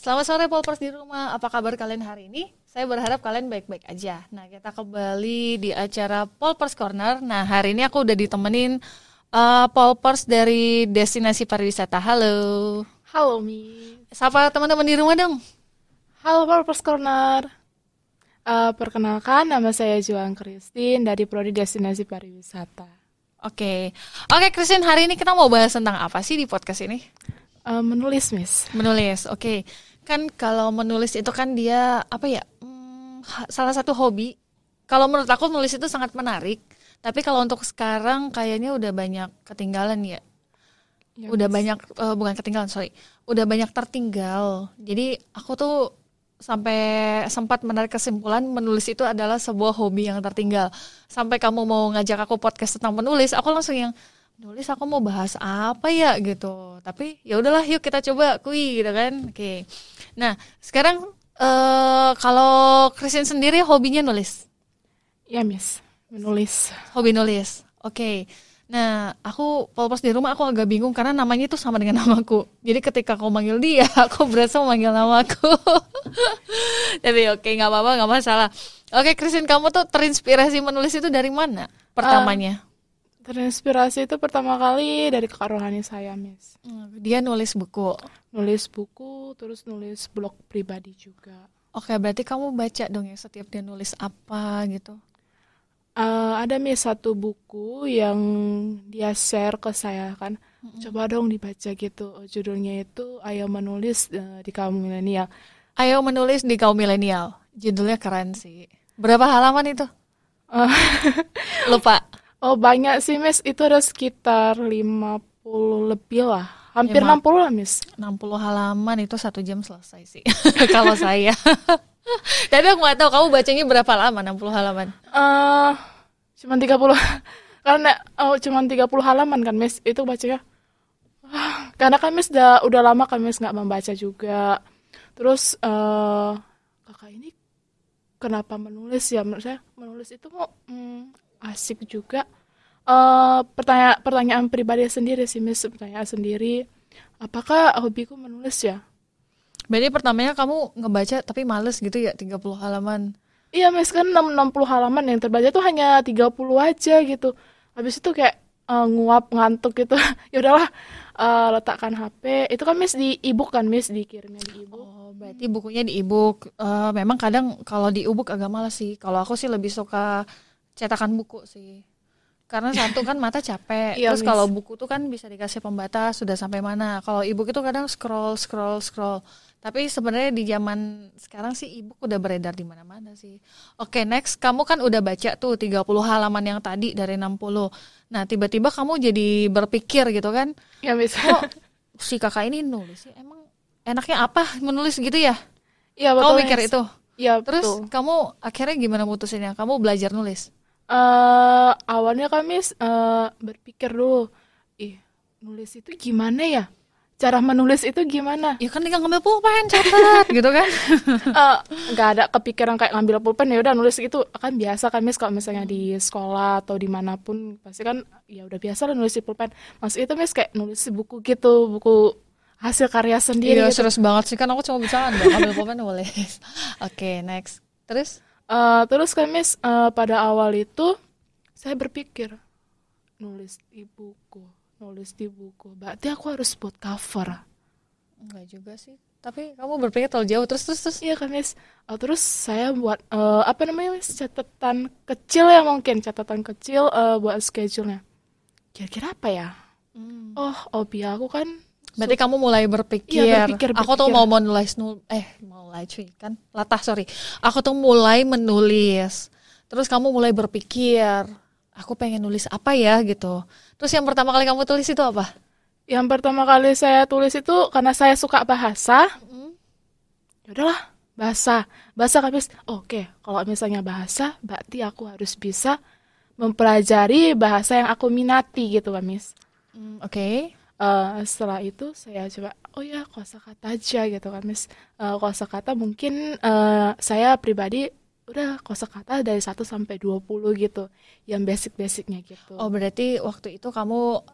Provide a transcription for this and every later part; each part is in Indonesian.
Selamat sore Polpers di rumah, apa kabar kalian hari ini? Saya berharap kalian baik-baik aja. Nah, kita kembali di acara Polpers Corner. Nah, hari ini aku udah ditemenin Polpers dari Destinasi Pariwisata. Halo. Halo Mi. Sapa teman-teman di rumah dong. Halo Purpose Corner. Perkenalkan, nama saya Juang Christine dari Prodi Destinasi Pariwisata. Oke, Christine, hari ini kita mau bahas tentang apa sih di podcast ini? Menulis, Miss. Menulis, oke. Kan kalau menulis itu kan dia apa ya? Salah satu hobi. Kalau menurut aku menulis itu sangat menarik. Tapi kalau untuk sekarang kayaknya udah banyak ketinggalan ya. Ya, Udah Miss. banyak bukan ketinggalan, sorry. Udah banyak tertinggal. Jadi aku tuh sampai sempat menarik kesimpulan menulis itu adalah sebuah hobi yang tertinggal. Sampai kamu mau ngajak aku podcast tentang menulis, aku langsung yang nulis aku mau bahas apa ya gitu. Tapi ya udahlah yuk kita coba kui gitu kan. Oke. Nah, sekarang kalau Christine sendiri hobinya nulis. Ya, Miss. Menulis. Hobi nulis. Oke. Nah, aku Polpers di rumah aku agak bingung karena namanya itu sama dengan namaku. Jadi ketika kau manggil dia, aku berasa memanggil namaku. Tapi oke, nggak apa-apa, nggak masalah. Oke, Christine, kamu tuh terinspirasi menulis itu dari mana pertamanya? Terinspirasi itu pertama kali dari kakak rohani saya, Miss. Dia nulis buku. Nulis buku, terus nulis blog pribadi juga. Oke, berarti kamu baca dong ya setiap dia nulis apa gitu. Ada Miss satu buku yang dia share ke saya kan. Coba dong dibaca gitu. Judulnya itu Ayo Menulis di Kaum Milenial. Ayo menulis di kaum milenial. Judulnya keren sih. Berapa halaman itu? Eh, Lupa. Oh banyak sih Miss, itu ada sekitar 50 lebih lah. Hampir Lima- 60 lah Miss. 60 halaman itu 1 jam selesai sih. Kalau saya. Tapi aku nggak tahu kamu bacanya berapa lama 60 halaman. eh Cuman 30. Karena cuman 30 halaman kan Miss, itu bacanya. Karena kan Miss udah lama kan Miss nggak membaca juga. Terus kakak ini kenapa menulis ya? Menurut saya menulis itu mau asik juga. Pertanyaan pribadi sendiri sih Miss, pertanyaan sendiri. Apakah hobiku menulis ya? Berarti pertamanya kamu ngebaca tapi males gitu ya 30 halaman. Iya, Miss, kan 60 halaman yang terbaca tuh hanya 30 aja gitu. Habis itu kayak nguap ngantuk gitu. Ya udahlah, letakkan HP. Itu kan Miss di e-book kan, Miss, dikirimnya di e-book. Oh, berarti bukunya di e-book. Memang kadang kalau di e-book agak malas sih. Kalau aku sih lebih suka cetakan buku sih. Karena satu kan mata capek. Iya, Terus Miss. kalau buku tuh kan bisa dikasih pembatas sudah sampai mana. Kalau e-book itu kadang scroll. Tapi sebenarnya di zaman sekarang sih e-book udah beredar di mana-mana sih. Oke, next kamu kan udah baca tuh 30 halaman yang tadi dari 60. Nah, tiba-tiba kamu jadi berpikir gitu kan. Ya, Miss. Kok si kakak ini nulis sih? Emang enaknya apa menulis gitu ya? Iya, Kamu betul, mikir Miss. itu. Iya, Terus betul. kamu akhirnya gimana mutusinnya? Kamu belajar nulis. Awalnya kan Miss berpikir dulu, nulis itu gimana ya? Cara menulis itu gimana? Ya kan tinggal ngambil pulpen, catat gitu kan. Nggak ada kepikiran kayak ngambil pulpen, ya udah nulis gitu kan biasa kan Miss, kalau misalnya di sekolah atau dimanapun pasti kan ya udah biasa lah nulis di pulpen. Maksud itu Miss kayak nulis di buku gitu, buku hasil karya sendiri Iya, gitu. serius banget sih kan aku cuma bisa nggak ngambil pulpen nulis. Oke, next. Terus Terus kan Miss pada awal itu saya berpikir nulis di buku berarti aku harus buat cover. enggak juga sih. Tapi kamu berpikir terlalu jauh. Terus. Iya kan Miss. Terus saya buat apa namanya Miss, catatan kecil ya, mungkin catatan kecil buat schedule-nya. Kira-kira apa ya? Oh, hobi aku kan. Berarti kamu mulai berpikir. Iya, berpikir. Aku tuh mau menulis cuy kan. Latah, sorry. Aku tuh mulai menulis. Terus kamu mulai berpikir, aku pengen nulis apa ya gitu. Terus yang pertama kali kamu tulis itu apa? Yang pertama kali saya tulis itu karena saya suka bahasa. Ya udahlah, bahasa kan Miss. Oke, kalau misalnya bahasa berarti aku harus bisa mempelajari bahasa yang aku minati gitu kan Miss. Oke. Setelah itu saya coba, oh ya kosakata aja gitu kan Miss. Kosakata mungkin saya pribadi udah kosakata dari 1 sampai 20 gitu, yang basic-basicnya gitu. Oh, berarti waktu itu kamu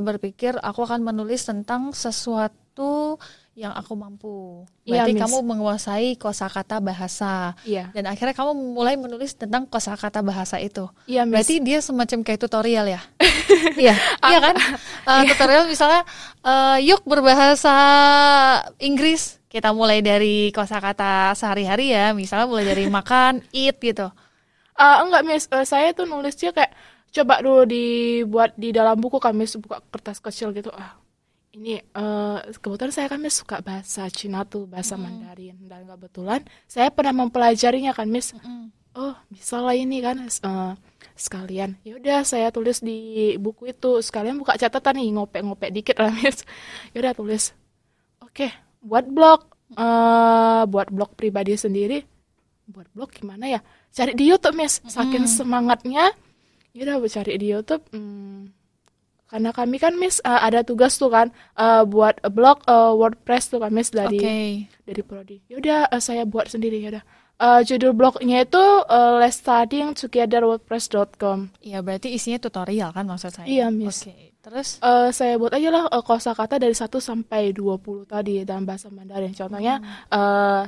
berpikir aku akan menulis tentang sesuatu yang aku mampu. Iya, Berarti Miss. kamu menguasai kosakata bahasa. Iya. Dan akhirnya kamu mulai menulis tentang kosakata bahasa itu. Iya, Miss. Berarti dia semacam kayak tutorial ya? Iya, iya kan? Tutorial misalnya, yuk berbahasa Inggris. Kita mulai dari kosakata sehari-hari ya. Misalnya mulai dari makan, eat gitu. Enggak, Miss. Saya tuh nulisnya kayak coba dulu dibuat di dalam buku, kan, Miss, buka kertas kecil gitu. Ini kebetulan saya kan, Miss, suka bahasa Cina tuh, bahasa Mandarin, dan kebetulan saya pernah mempelajarinya, kan, Miss. Oh, bisa lah ini kan, sekalian. Ya udah saya tulis di buku itu, sekalian buka catatan nih, ngopek-ngopek dikit lah, Miss. Ya udah tulis. Oke, buat blog pribadi sendiri. Buat blog gimana ya? Cari di YouTube, Miss. Saking semangatnya, ya udah cari di YouTube. Karena kami kan, Miss, ada tugas tuh kan, buat blog WordPress tuh kan, Miss, dari prodi. Yaudah saya buat sendiri, yaudah. Judul blognya itu Let's Studying Together WordPress.com. Iya, berarti isinya tutorial kan maksud saya. Iya, Miss. Oke, terus saya buat aja lah kosakata dari 1 sampai 20 tadi dalam bahasa Mandarin. Contohnya 1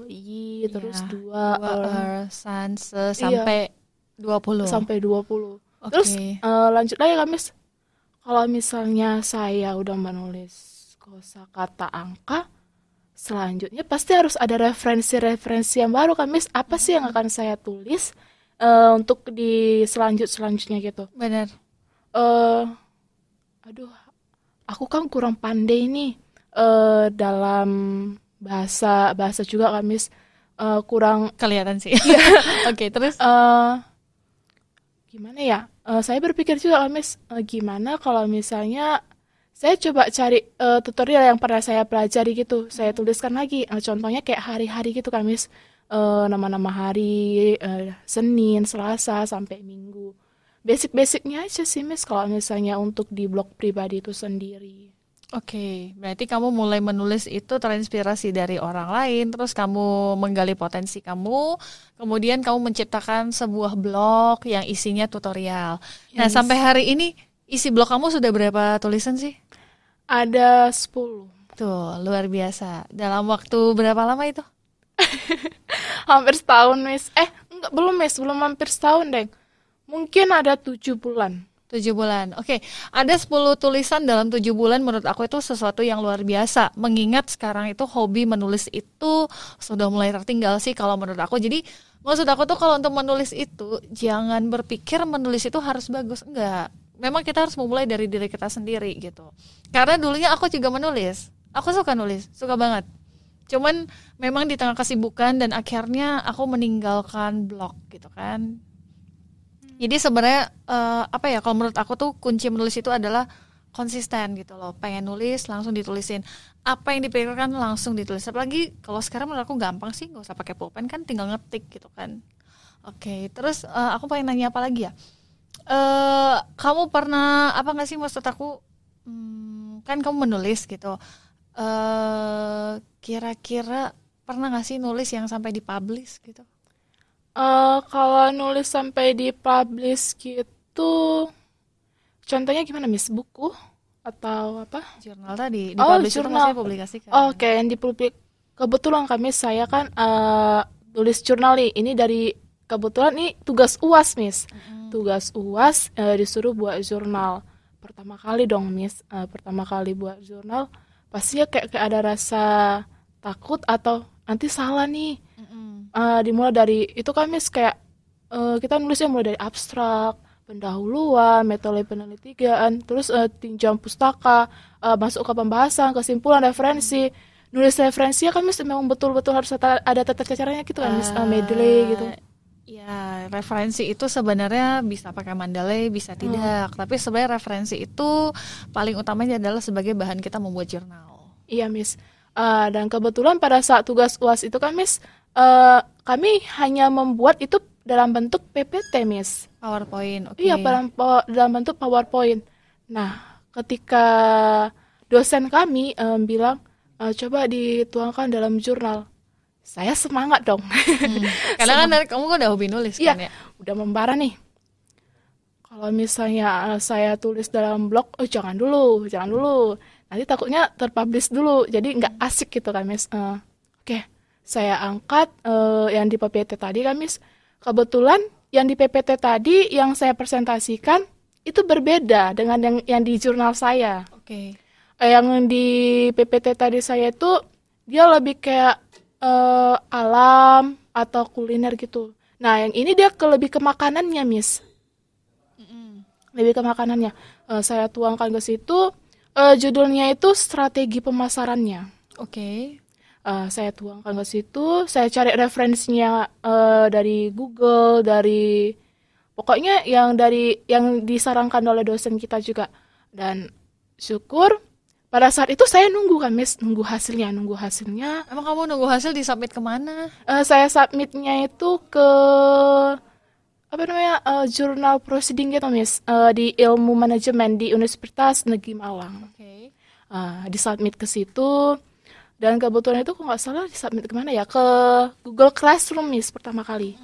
yi, terus 2 san, se, sampai 20. sampai 20. Oke. Terus lanjut lagi kan, Miss. Kalau misalnya saya udah menulis kosakata angka, selanjutnya pasti harus ada referensi-referensi yang baru kan, Miss. Apa sih yang akan saya tulis untuk di selanjutnya gitu. Benar. Aduh, aku kan kurang pandai nih dalam bahasa juga kan, Miss. Kurang Kelihatan sih. Oke, terus gimana ya? Saya berpikir juga kan, Miss, gimana kalau misalnya saya coba cari tutorial yang pernah saya pelajari gitu. Saya tuliskan lagi. Contohnya kayak hari-hari gitu kan, Miss. Nama-nama hari, Senin, Selasa, sampai Minggu. Basic-basicnya aja sih, Miss, kalau misalnya untuk di blog pribadi itu sendiri. Oke, berarti kamu mulai menulis itu terinspirasi dari orang lain, terus kamu menggali potensi kamu, kemudian kamu menciptakan sebuah blog yang isinya tutorial. Nah, Yes. sampai hari ini isi blog kamu sudah berapa tulisan sih? Ada 10. Tuh, luar biasa. Dalam waktu berapa lama itu? Hampir setahun, Miss. Enggak, belum, Miss. Belum hampir setahun, deh. Mungkin ada 7 bulan. 7 bulan. Oke, ada 10 tulisan dalam 7 bulan menurut aku itu sesuatu yang luar biasa. Mengingat sekarang itu hobi menulis itu sudah mulai tertinggal sih kalau menurut aku. Jadi maksud aku tuh kalau untuk menulis itu jangan berpikir menulis itu harus bagus. Enggak. Memang kita harus memulai dari diri kita sendiri gitu. Karena dulunya aku juga menulis. Aku suka nulis, suka banget. Cuman memang di tengah kesibukan dan akhirnya aku meninggalkan blog gitu kan. Jadi sebenarnya apa ya, kalau menurut aku tuh kunci menulis itu adalah konsisten gitu loh. Pengen nulis langsung ditulisin. Apa yang dipikirkan langsung ditulis. Apalagi kalau sekarang menurut aku gampang sih, nggak usah pakai pulpen kan, tinggal ngetik gitu kan. Oke, terus aku pengen nanya apa lagi ya? Kamu pernah apa nggak sih, maksud aku kan kamu menulis gitu. Kira-kira pernah nggak sih nulis yang sampai dipublish gitu? Kalau nulis sampai dipublish gitu, contohnya gimana, Miss? Buku atau apa? Jurnal tadi dipublish itu jurnal. maksudnya publikasikan. Oke, yang dipublik. Kebetulan kami, saya kan tulis jurnal nih. Ini dari kebetulan ini tugas UAS, Miss. Tugas UAS disuruh buat jurnal. Pertama kali dong, Miss. Pertama kali buat jurnal, pasti ya kayak ada rasa takut atau nanti salah nih. Dimulai dari itu kan, Miss, kayak kita nulisnya mulai dari abstrak, pendahuluan, metode penelitian, terus tinjau pustaka, masuk ke pembahasan, kesimpulan, referensi. Nulis referensinya kan, Miss, memang betul-betul harus ada tata caranya gitu kan, Miss, medley gitu. Ya, referensi itu sebenarnya bisa pakai Mendeley, bisa tidak. Tapi sebenarnya referensi itu paling utamanya adalah sebagai bahan kita membuat jurnal. Iya, Miss. Dan kebetulan pada saat tugas UAS itu kan, Miss, kami hanya membuat itu dalam bentuk PPT, Miss. PowerPoint, oke. Iya, dalam bentuk PowerPoint. Nah, ketika dosen kami bilang, coba dituangkan dalam jurnal, saya semangat dong. Karena kan dari kamu kan udah hobi nulis Iya, kan ya? udah membara nih. Kalau misalnya saya tulis dalam blog, oh jangan dulu, jangan dulu. Nanti takutnya terpublish dulu, jadi nggak asik gitu kan, Miss. Oke, saya angkat yang di PPT tadi kan, Miss. Kebetulan yang di PPT tadi yang saya presentasikan itu berbeda dengan yang di jurnal saya. Oke. Yang di PPT tadi saya itu dia lebih kayak alam atau kuliner gitu. Nah, yang ini dia lebih ke makanannya, Miss. Lebih ke makanannya. Saya tuangkan ke situ. Judulnya itu strategi pemasarannya. Oke. Saya tuangkan ke situ. Saya cari referensinya dari Google, dari pokoknya yang disarankan oleh dosen kita juga. Dan syukur pada saat itu saya nunggu kan, Miss, nunggu hasilnya. Emang kamu nunggu hasil disubmit kemana? Saya submitnya itu ke apa namanya jurnal proceeding gitu, Miss, di ilmu manajemen di Universitas Negeri Malang. Oke. Disubmit ke situ dan kebetulan itu kok nggak salah disubmit kemana ya, ke Google Classroom, Miss, pertama kali.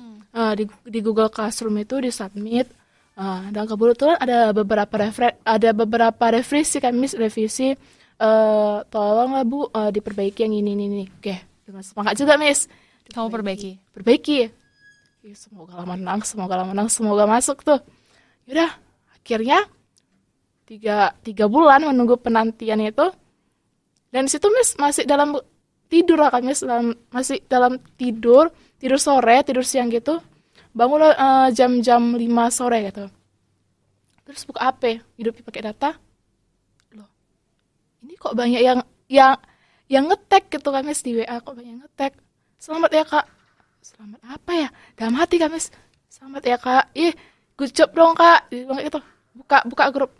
Di Google Classroom itu disubmit. Dan kebetulan ada beberapa revisi kan, Miss, revisi. Tolonglah Bu, diperbaiki yang ini. Oke, dengan semangat juga, Miss. Kamu perbaiki. Semoga menang, semoga masuk tuh. Yaudah, akhirnya 3 bulan menunggu penantian itu. Dan situ, Miss, masih dalam tidur lah kan, Miss, masih dalam tidur sore, tidur siang gitu. Bangun jam 5 sore gitu. Terus buka HP, hidup pakai data. Loh, ini kok banyak yang ngetek gitu kan, Miss, di WA, kok banyak yang ngetek. Selamat ya Kak. Selamat apa ya? Dalam hati kan, Miss. Selamat ya Kak. Good job dong Kak. Gitu. Buka grup.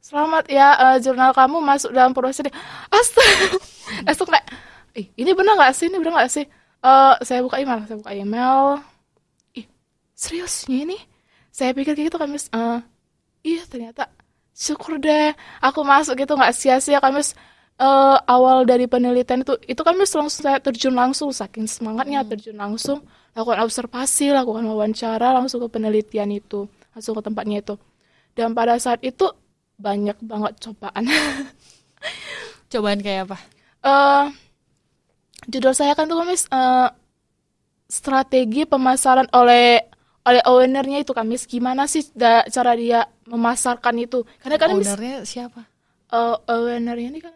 Selamat ya, jurnal kamu masuk dalam proses. Astaga. Langsung kayak, ini benar nggak sih? Saya buka email. Seriusnya ini? Saya pikir gitu kan, Miss. Iya, ternyata syukur deh aku masuk gitu, nggak sia-sia kan, Miss. Awal dari penelitian itu kan, Miss, langsung saya terjun langsung, saking semangatnya terjun langsung, lakukan observasi, lakukan wawancara, langsung ke penelitian itu, langsung ke tempatnya itu. Dan pada saat itu banyak banget cobaan. Cobaan kayak apa? Judul saya kan tuh, Miss, strategi pemasaran oleh ownernya itu kan, Miss. Gimana sih cara dia memasarkan itu? Karena kan, Miss, ownernya siapa? ownernya ini kan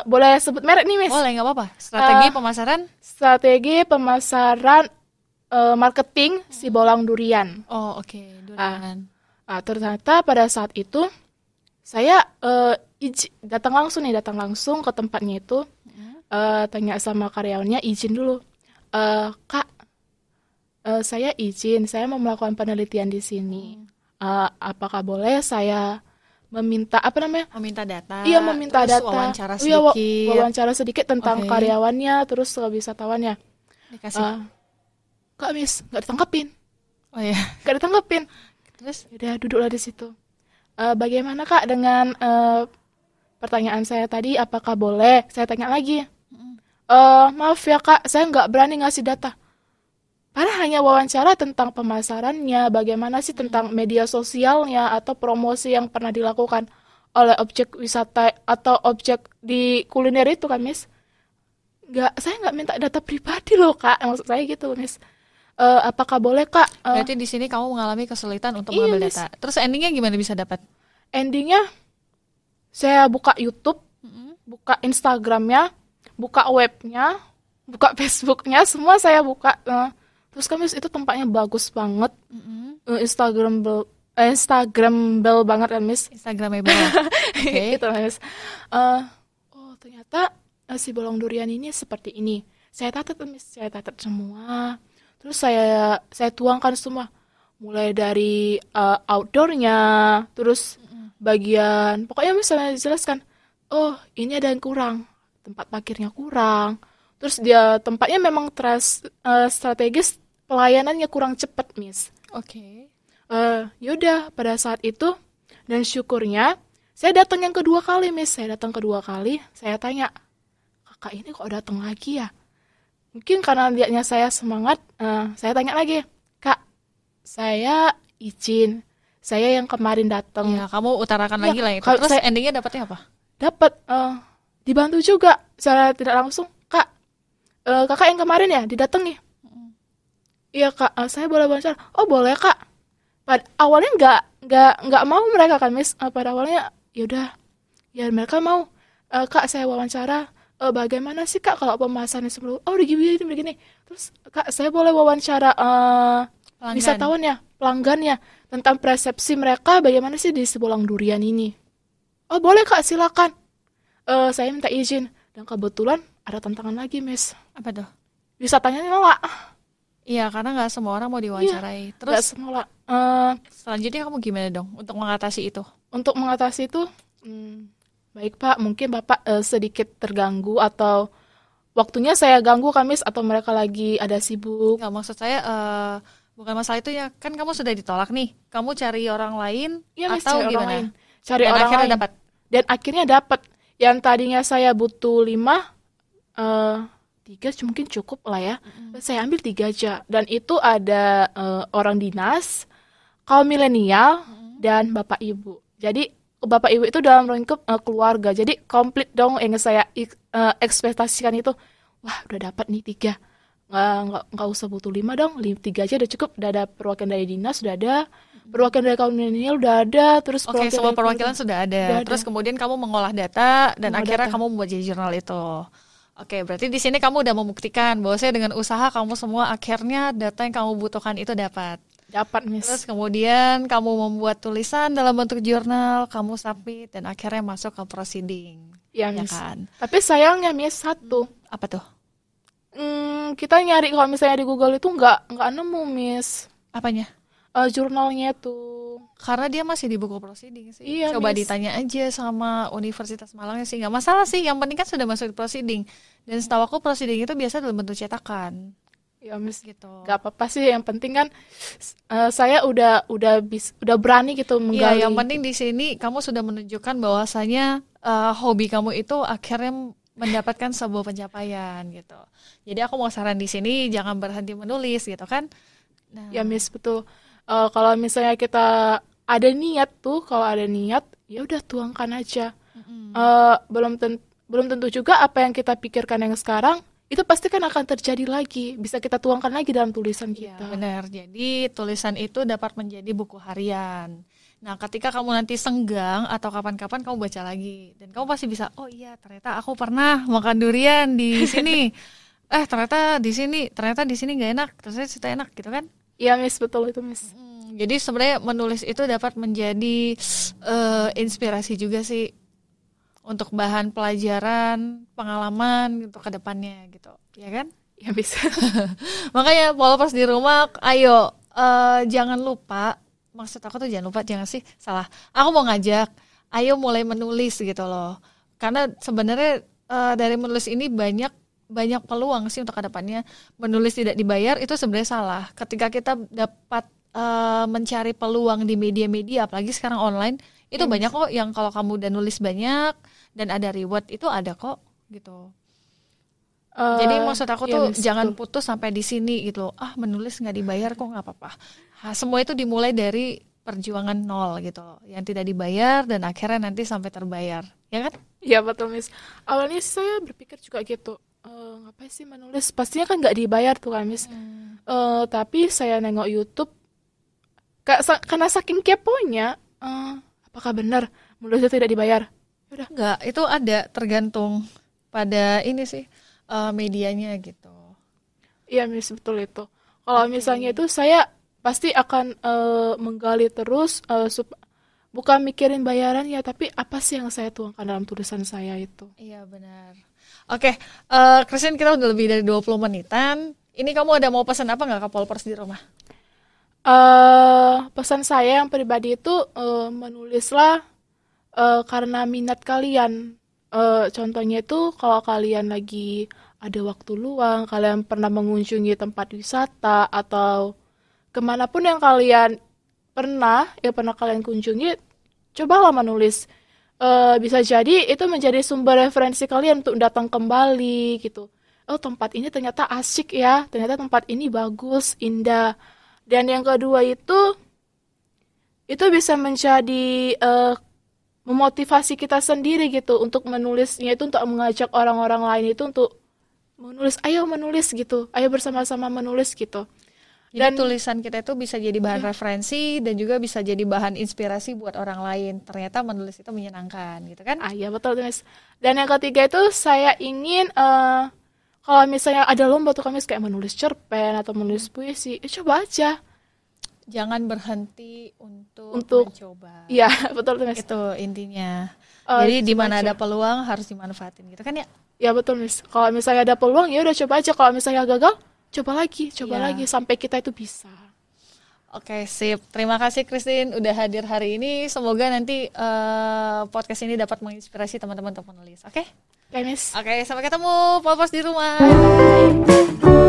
boleh sebut merek nih, Miss? Boleh, nggak apa-apa. Strategi pemasaran marketing si Bolang Durian. Oh, oke. Durian. Ternyata pada saat itu saya datang langsung ke tempatnya itu. Tanya sama karyawannya, izin dulu. Kak, saya izin, saya mau melakukan penelitian di sini. Apakah boleh saya meminta data. Iya, meminta terus data. Wawancara sedikit. Wawancara sedikit tentang karyawannya, terus wisatawannya. Dikasih. Kak, Miss, nggak ditangkapin. Oh ya. Nggak ditangkapin. Terus? Udah, duduklah di situ. Bagaimana Kak dengan pertanyaan saya tadi? Apakah boleh? Saya tanya lagi. Maaf ya Kak, saya nggak berani ngasih data. Padahal hanya wawancara tentang pemasarannya, bagaimana sih tentang media sosialnya atau promosi yang pernah dilakukan oleh objek wisata atau objek di kuliner itu kan, Miss. Saya nggak minta data pribadi loh Kak, maksud saya gitu, Miss. Apakah boleh Kak? Berarti di sini kamu mengalami kesulitan untuk mengambil Miss. data. Terus endingnya gimana bisa dapat? Endingnya saya buka YouTube, buka Instagramnya, buka webnya, buka Facebooknya, semua saya buka. Terus kan, Miss, itu tempatnya bagus banget. Instagramable banget kan, Miss. Instagramable. Oke. Gitu, Miss. Ternyata si Bolang Durian ini seperti ini. Saya catat, Miss. Saya catat semua. Terus saya tuangkan semua. Mulai dari outdoornya, terus bagian, pokoknya Miss saya jelaskan. Oh, ini ada yang kurang. Tempat parkirnya kurang. Terus dia tempatnya memang strategis, pelayanannya kurang cepat, Miss. Oke. Yaudah, pada saat itu, dan syukurnya, saya datang yang kedua kali, Miss. Saya datang kedua kali, saya tanya, kakak ini kok datang lagi ya? Mungkin karena lihatnya saya semangat, saya tanya lagi, Kak, saya izin, saya yang kemarin datang. Ya, kamu utarakan Ya, lagi lah itu. kalau Terus saya endingnya dapatnya apa? dapat dibantu juga secara tidak langsung. Kak, kakak yang kemarin ya didatangi. Iya kak, saya boleh wawancara. Oh boleh kak. Pada awalnya nggak mau mereka kan Miss. Pada awalnya yaudah, ya mereka mau. Kak saya wawancara. Bagaimana sih kak kalau pemasaran sebelum? Oh begini begini. Terus kak saya boleh wawancara Pelanggan. wisatawannya, pelanggannya tentang persepsi mereka bagaimana sih di Sibolang Durian ini. Oh boleh kak silakan. Saya minta izin. Dan kebetulan ada tantangan lagi Miss. Apa tuh? Wisatanya nolak. Iya, karena nggak semua orang mau Iya, diwawancarai. nggak Terus semua. selanjutnya kamu gimana dong untuk mengatasi itu? Untuk mengatasi itu, baik Pak, mungkin Bapak sedikit terganggu atau waktunya saya ganggu Kamis atau mereka lagi ada sibuk. Nggak, maksud saya bukan masalah itu ya. Kan kamu sudah ditolak nih. Kamu cari orang lain Iya Miss, atau cari orang gimana? lain. Cari Dan orang akhirnya lain. dapat. Dan akhirnya dapat. Yang tadinya saya butuh 5, 3 mungkin cukup lah ya. Saya ambil 3 aja. Dan itu ada orang dinas, kaum milenial, dan bapak ibu. Jadi bapak ibu itu dalam lingkup keluarga. Jadi komplit dong yang saya ekspektasikan itu. Wah udah dapat nih 3. Nggak usah butuh 5 dong. 3 aja udah cukup. Udah ada perwakilan dari dinas, udah ada. Perwakilan dari kaum milenial udah ada. Terus Oke, semua dari perwakilan keluarga sudah udah ada. ada. Terus kemudian kamu mengolah data dan Mengolah akhirnya data. kamu membuat jadi jurnal itu. Oke, berarti di sini kamu udah membuktikan bahwa saya dengan usaha kamu semua akhirnya data yang kamu butuhkan itu dapat. Dapat Terus Miss. kemudian kamu membuat tulisan dalam bentuk jurnal, kamu submit dan akhirnya masuk ke proceeding. Ya Ya Miss. kan? Tapi sayangnya Miss satu. Apa tuh? Kita nyari kalau misalnya di Google itu nggak nemu Miss. Apanya? Jurnalnya tuh. Karena dia masih di buku proceeding sih. Iya Coba Miss. ditanya aja sama Universitas Malangnya sih. Nggak masalah sih, yang penting kan sudah masuk di proceeding. Dan setahu aku proceeding itu biasa dalam bentuk cetakan. Ya Miss. Gitu. Gak apa-apa sih. Yang penting kan saya udah berani gitu Iya, menggali. yang penting di sini kamu sudah menunjukkan bahwasanya hobi kamu itu akhirnya mendapatkan sebuah pencapaian gitu. Jadi aku mau saran di sini jangan berhenti menulis gitu kan. Nah, Ya Miss betul. Kalau misalnya kita ada niat tuh, kalau ada niat ya udah tuangkan aja. Belum tentu juga apa yang kita pikirkan yang sekarang itu pasti kan akan terjadi lagi. Bisa kita tuangkan lagi dalam tulisan ya kita. benar. Jadi tulisan itu dapat menjadi buku harian. Nah, ketika kamu nanti senggang atau kapan-kapan kamu baca lagi dan kamu pasti bisa, oh iya ternyata aku pernah makan durian di sini. Ternyata di sini nggak enak, ternyata cerita enak gitu kan? Iya Miss, betul itu Miss. Jadi sebenarnya menulis itu dapat menjadi inspirasi juga sih untuk bahan pelajaran, pengalaman untuk kedepannya gitu, ya kan? Ya Miss. Makanya followers di rumah, ayo jangan lupa, maksud aku tuh jangan sih, salah. Aku mau ngajak, ayo mulai menulis gitu loh. Karena sebenarnya dari menulis ini banyak peluang sih untuk kedepannya. Menulis tidak dibayar itu sebenarnya salah. Ketika kita dapat mencari peluang di media-media, apalagi sekarang online, itu banyak kok yang kalau kamu udah nulis banyak dan ada reward itu ada kok gitu. Jadi maksud aku ya tuh Miss, jangan betul. putus sampai di sini gitu. Menulis nggak dibayar kok nggak apa-apa. Semua itu dimulai dari perjuangan nol gitu loh, yang tidak dibayar dan akhirnya nanti sampai terbayar, ya kan? Iya betul Miss. Awalnya sih saya berpikir juga gitu. Ngapain sih menulis? Pastinya kan nggak dibayar tuh kan Miss. Tapi saya nengok YouTube, karena saking keponya, apakah benar menulis itu tidak dibayar? Udah. Enggak, itu ada tergantung pada ini sih medianya gitu. Iya Miss, betul itu. Kalau misalnya itu saya pasti akan menggali terus, bukan mikirin bayaran ya, tapi apa sih yang saya tuangkan dalam tulisan saya itu. Iya benar. Oke, Christine, kita udah lebih dari 20 menitan. Ini kamu ada mau pesan apa nggak ke Polpers di rumah? Pesan saya yang pribadi itu menulislah karena minat kalian. Contohnya itu kalau kalian lagi ada waktu luang, kalian pernah mengunjungi tempat wisata atau kemanapun yang pernah kalian kunjungi, cobalah menulis. Bisa jadi itu menjadi sumber referensi kalian untuk datang kembali gitu. Oh tempat ini ternyata asik ya, ternyata tempat ini bagus, indah. Dan yang kedua itu itu bisa menjadi memotivasi kita sendiri gitu untuk menulisnya itu, untuk mengajak orang-orang lain itu untuk menulis gitu, ayo bersama-sama menulis gitu. Jadi Dan tulisan kita itu bisa jadi bahan referensi dan juga bisa jadi bahan inspirasi buat orang lain. Ternyata menulis itu menyenangkan gitu kan? ya betul tuh Miss. Dan yang ketiga itu saya ingin kalau misalnya ada lomba tuh Miss kayak menulis cerpen atau menulis puisi, coba aja. Jangan berhenti untuk mencoba. Iya, betul tuh Miss. Itu intinya. Jadi di mana ada peluang harus dimanfaatin gitu kan ya? Ya betul Miss. Kalau misalnya ada peluang ya udah coba aja. Kalau misalnya gagal, coba lagi sampai kita itu bisa. Oke, sip. Terima kasih Christine udah hadir hari ini. Semoga nanti podcast ini dapat menginspirasi teman-teman untuk menulis. Oke? Oke, Miss. Oke, sampai ketemu. Popos di rumah. Bye.